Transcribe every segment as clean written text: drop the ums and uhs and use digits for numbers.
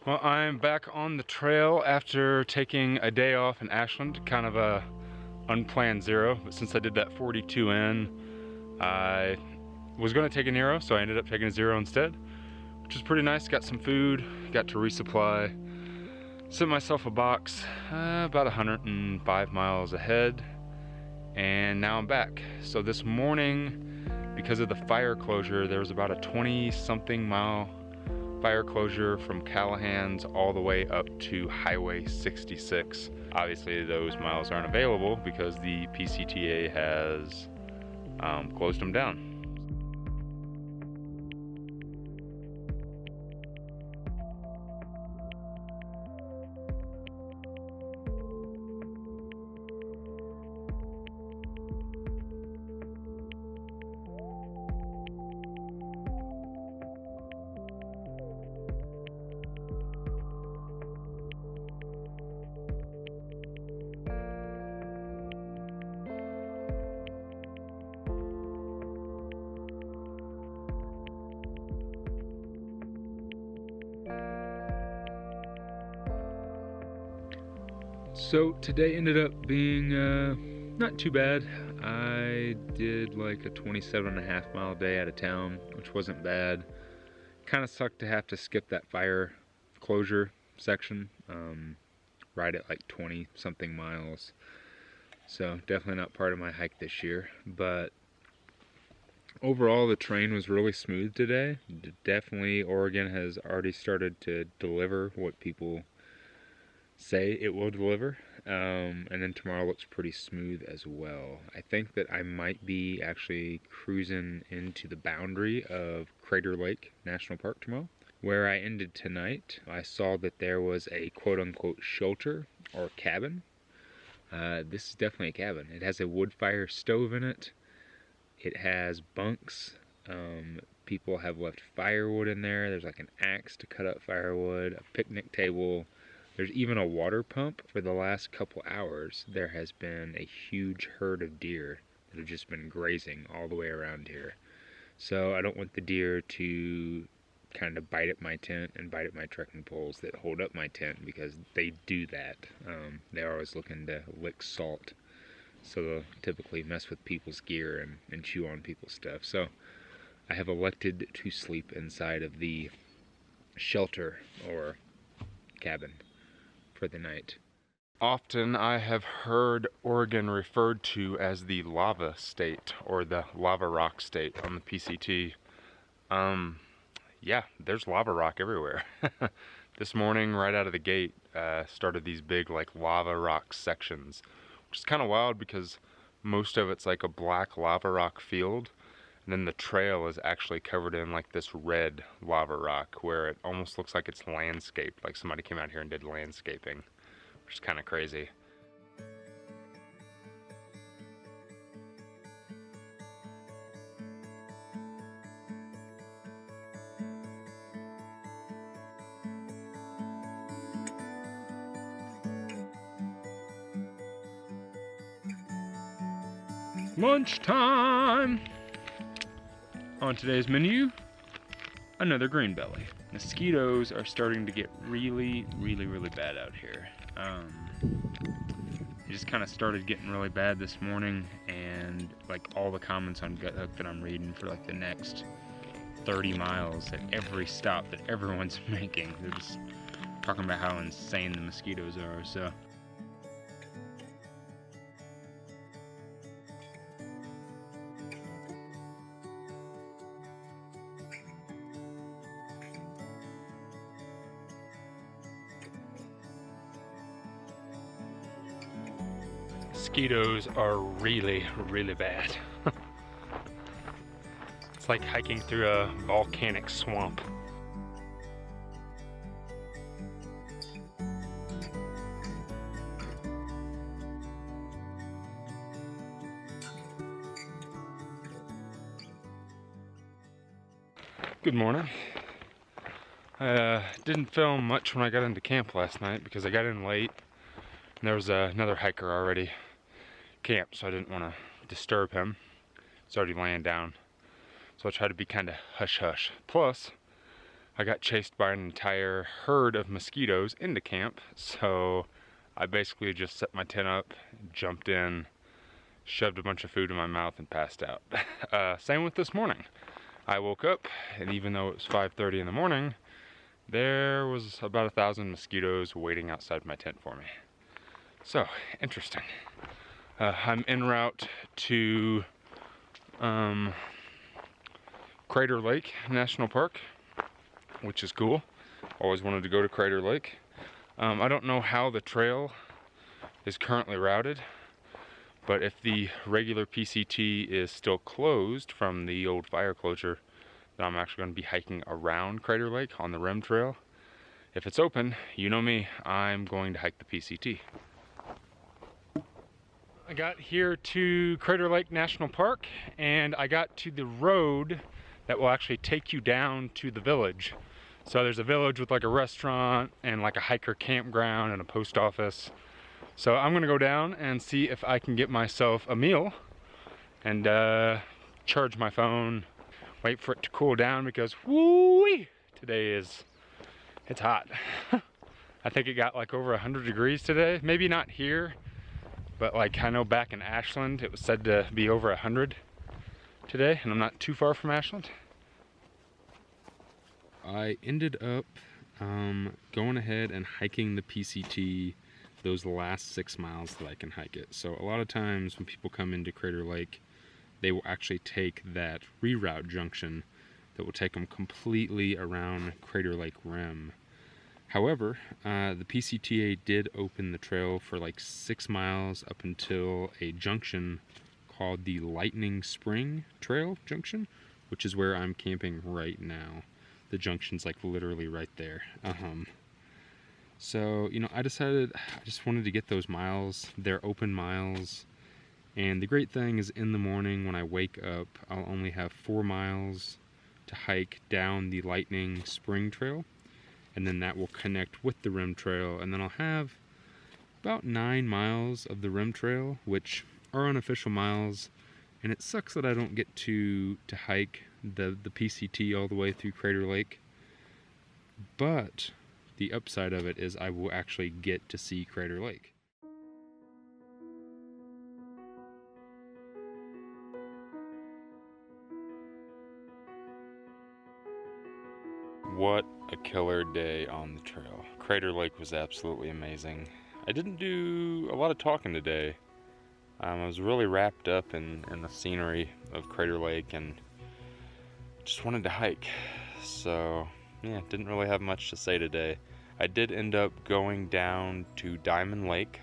Well, I'm back on the trail after taking a day off in Ashland, kind of a unplanned zero, but since I did that 42 in, I was going to take a Nero, so I ended up taking a zero instead, which is pretty nice. Got some food, got to resupply, sent myself a box about 105 miles ahead, and now I'm back. So this morning, because of the fire closure, there was about a 20-something mile fire closure from Callahan's all the way up to Highway 66. Obviously those miles aren't available because the PCTA has closed them down. So today ended up being not too bad. I did like a 27.5 mile day out of town, which wasn't bad. Kind of sucked to have to skip that fire closure section, right at like 20-something miles. So definitely not part of my hike this year, but overall the terrain was really smooth today. Definitely Oregon has already started to deliver what people say it will deliver, and then tomorrow looks pretty smooth as well. I think that I might be actually cruising into the boundary of Crater Lake National Park tomorrow. Where I ended tonight, I saw that there was a quote-unquote shelter or cabin. This is definitely a cabin. It has a wood fire stove in it. It has bunks. People have left firewood in there. There's like an axe to cut up firewood, a picnic table. There's even a water pump. For the last couple hours, there has been a huge herd of deer that have just been grazing all the way around here. So I don't want the deer to kind of bite at my tent and bite at my trekking poles that hold up my tent, because they do that. They're always looking to lick salt. So they'll typically mess with people's gear and chew on people's stuff. So I have elected to sleep inside of the shelter or cabin for the night. Often I have heard Oregon referred to as the lava state or the lava rock state on the PCT. Yeah, there's lava rock everywhere. This morning, right out of the gate, started these big like lava rock sections, which is kind of wild because most of it's like a black lava rock field, and then the trail is actually covered in like this red lava rock where it almost looks like it's landscaped, like somebody came out here and did landscaping, which is kind of crazy. Lunchtime! On today's menu, another green belly. Mosquitoes are starting to get really bad out here. It just kind of started getting really bad this morning, and like all the comments on GutHook that I'm reading for like the next 30 miles at every stop that everyone's making, they're just talking about how insane the mosquitoes are. So mosquitoes are really bad. It's like hiking through a volcanic swamp. Good morning. I didn't film much when I got into camp last night because I got in late and there was another hiker already camped, so I didn't want to disturb him. He's already laying down, so I tried to be kind of hush-hush. Plus, I got chased by an entire herd of mosquitoes into camp, so I basically just set my tent up, jumped in, shoved a bunch of food in my mouth, and passed out. Same with this morning. I woke up, and even though it was 5:30 in the morning, there was about 1,000 mosquitoes waiting outside my tent for me. So, interesting. I'm en route to Crater Lake National Park, which is cool. Always wanted to go to Crater Lake. I don't know how the trail is currently routed, but if the regular PCT is still closed from the old fire closure, then I'm actually going to be hiking around Crater Lake on the rim trail. If it's open, you know me, I'm going to hike the PCT. I got here to Crater Lake National Park, and I got to the road that will actually take you down to the village. So there's a village with like a restaurant and like a hiker campground and a post office. So I'm gonna go down and see if I can get myself a meal and charge my phone, wait for it to cool down because woo-wee, it's hot. I think it got like over 100 degrees today. Maybe not here, but like I know back in Ashland it was said to be over 100 today, and I'm not too far from Ashland. I ended up going ahead and hiking the PCT those last 6 miles that I can hike it. So a lot of times when people come into Crater Lake, they will actually take that reroute junction that will take them completely around Crater Lake Rim. However, the PCTA did open the trail for like 6 miles up until a junction called the Lightning Spring Trail Junction, which is where I'm camping right now. The junction's like literally right there. So, you know, I decided I just wanted to get those miles. They're open miles. And the great thing is in the morning when I wake up, I'll only have 4 miles to hike down the Lightning Spring Trail. And then that will connect with the rim trail. And then I'll have about 9 miles of the rim trail, which are unofficial miles. And it sucks that I don't get to hike the PCT all the way through Crater Lake. But the upside of it is I will actually get to see Crater Lake. What a killer day on the trail. Crater Lake was absolutely amazing. I didn't do a lot of talking today. I was really wrapped up in the scenery of Crater Lake and just wanted to hike. So yeah, didn't really have much to say today. I did end up going down to Diamond Lake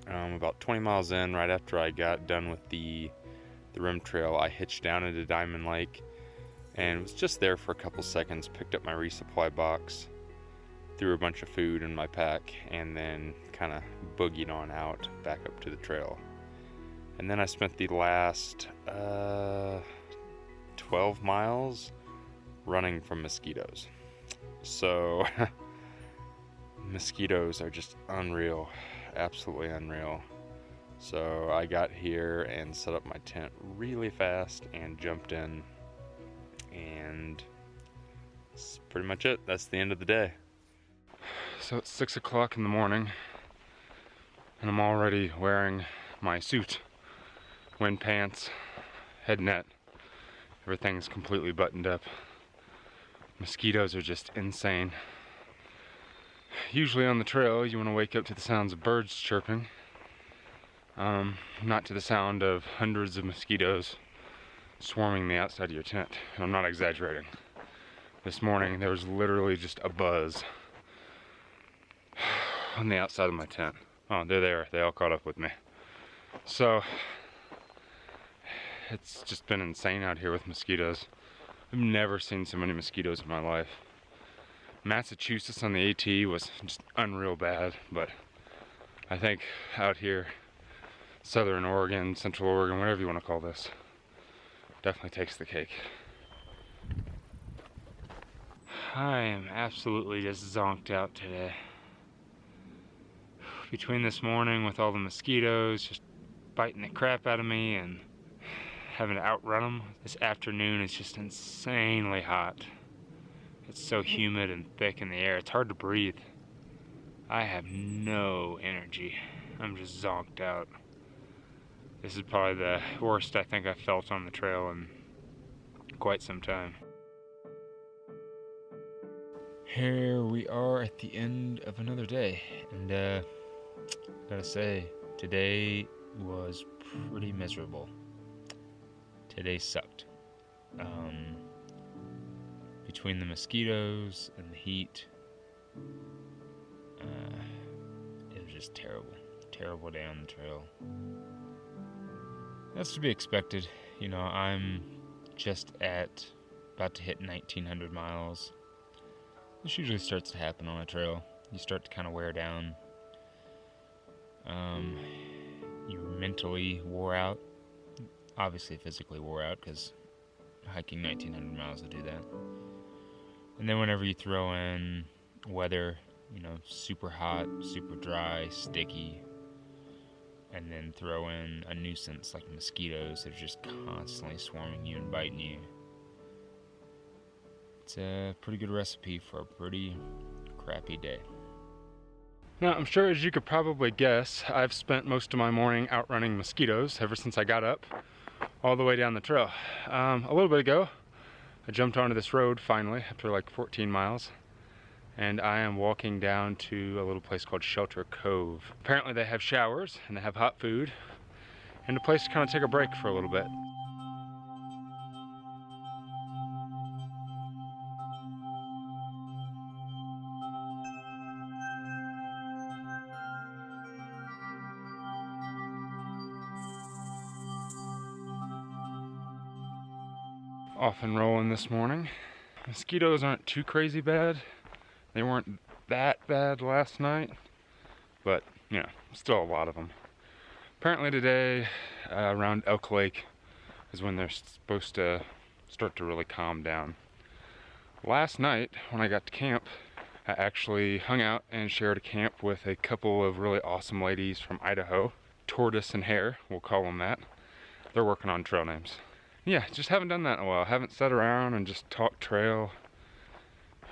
about 20 miles in. Right after I got done with the rim trail, I hitched down into Diamond Lake and was just there for a couple seconds, picked up my resupply box, threw a bunch of food in my pack, and then kind of boogied on out back up to the trail. And then I spent the last 12 miles running from mosquitoes. So mosquitoes are just unreal, absolutely unreal. So I got here and set up my tent really fast and jumped in, and that's pretty much it. That's the end of the day. So it's 6 o'clock in the morning and I'm already wearing my suit, wind pants, head net. Everything's completely buttoned up. Mosquitoes are just insane. Usually on the trail you want to wake up to the sounds of birds chirping, not to the sound of hundreds of mosquitoes swarming the outside of your tent. And I'm not exaggerating. This morning there was literally just a buzz on the outside of my tent. Oh, they're there. They all caught up with me. So it's just been insane out here with mosquitoes. I've never seen so many mosquitoes in my life. Massachusetts on the AT was just unreal bad, but I think out here, Southern Oregon, Central Oregon, whatever you want to call this, definitely takes the cake. I am absolutely just zonked out today. Between this morning with all the mosquitoes just biting the crap out of me and having to outrun them, this afternoon is just insanely hot. It's so humid and thick in the air, it's hard to breathe. I have no energy. I'm just zonked out. This is probably the worst I think I've felt on the trail in quite some time. Here we are at the end of another day, and gotta say, today was pretty miserable. Today sucked. Between the mosquitoes and the heat, it was just terrible. Terrible day on the trail. That's to be expected. You know, I'm just about to hit 1900 miles. This usually starts to happen on a trail. You start to kind of wear down. You're mentally wore out. Obviously physically wore out, because hiking 1900 miles will do that. And then whenever you throw in weather, you know, super hot, super dry, sticky, and then throw in a nuisance like mosquitoes that are just constantly swarming you and biting you, it's a pretty good recipe for a pretty crappy day. Now, I'm sure, as you could probably guess, I've spent most of my morning outrunning mosquitoes ever since I got up all the way down the trail. A little bit ago, I jumped onto this road finally after like 14 miles, and I am walking down to a little place called Shelter Cove. Apparently they have showers and they have hot food and a place to kind of take a break for a little bit. Off and rolling this morning. Mosquitoes aren't too crazy bad. They weren't that bad last night, but you know, still a lot of them. Apparently today, around Elk Lake, is when they're supposed to start to really calm down. Last night, when I got to camp, I actually hung out and shared a camp with a couple of really awesome ladies from Idaho. Tortoise and Hare, we'll call them that. They're working on trail names. Yeah, just haven't done that in a while. Haven't sat around and just talked trail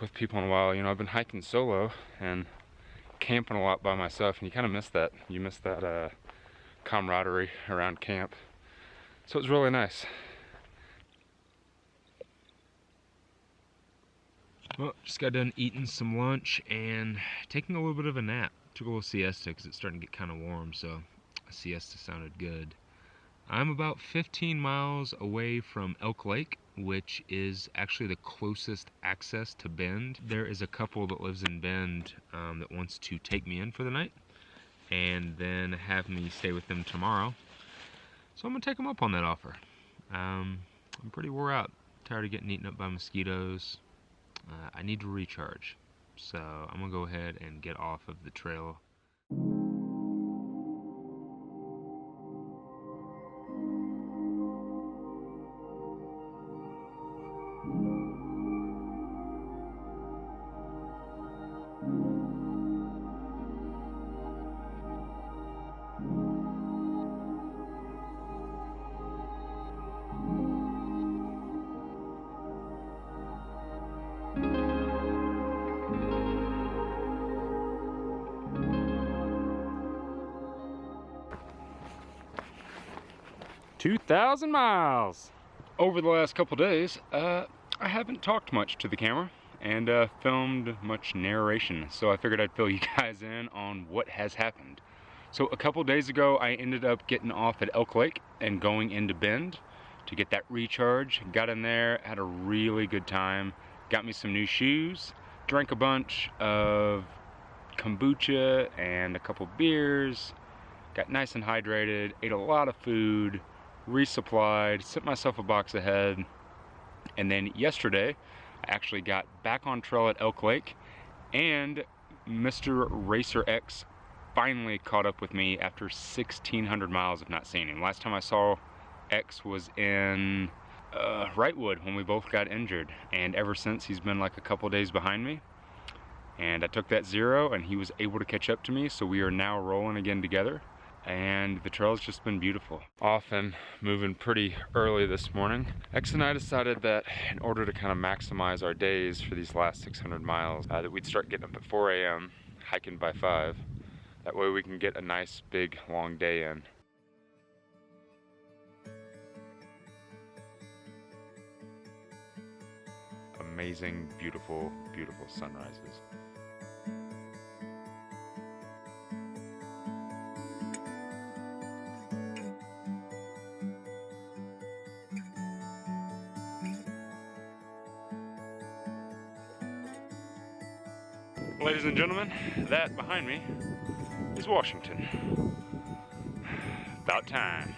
with people in a while. You know, I've been hiking solo and camping a lot by myself, and you kind of miss that. You miss that camaraderie around camp. So it's really nice. Well, just got done eating some lunch and taking a little bit of a nap. Took a little siesta because it's starting to get kind of warm, so a siesta sounded good. I'm about 15 miles away from Elk Lake, which is actually the closest access to Bend. There is a couple that lives in Bend that wants to take me in for the night and then have me stay with them tomorrow. So I'm gonna take them up on that offer. I'm pretty wore out, tired of getting eaten up by mosquitoes. I need to recharge, so I'm gonna go ahead and get off of the trail. $2,000 miles! Over the last couple days, I haven't talked much to the camera and filmed much narration, so I figured I'd fill you guys in on what has happened. So a couple days ago, I ended up getting off at Elk Lake and going into Bend to get that recharge. Got in there, had a really good time, got me some new shoes, drank a bunch of kombucha and a couple beers, got nice and hydrated, ate a lot of food, resupplied, sent myself a box ahead, and then yesterday I actually got back on trail at Elk Lake, and Mr. Racer X finally caught up with me after 1,600 miles of not seeing him. Last time I saw X was in Wrightwood when we both got injured, and ever since he's been like a couple days behind me, and I took that 0 and he was able to catch up to me, so we are now rolling again together. and the trail's just been beautiful. Off and moving pretty early this morning. X and I decided that in order to kind of maximize our days for these last 600 miles, that we'd start getting up at 4 a.m., hiking by 5. That way we can get a nice, big, long day in. Amazing, beautiful, beautiful sunrises. Ladies and gentlemen, that behind me is Washington. About time.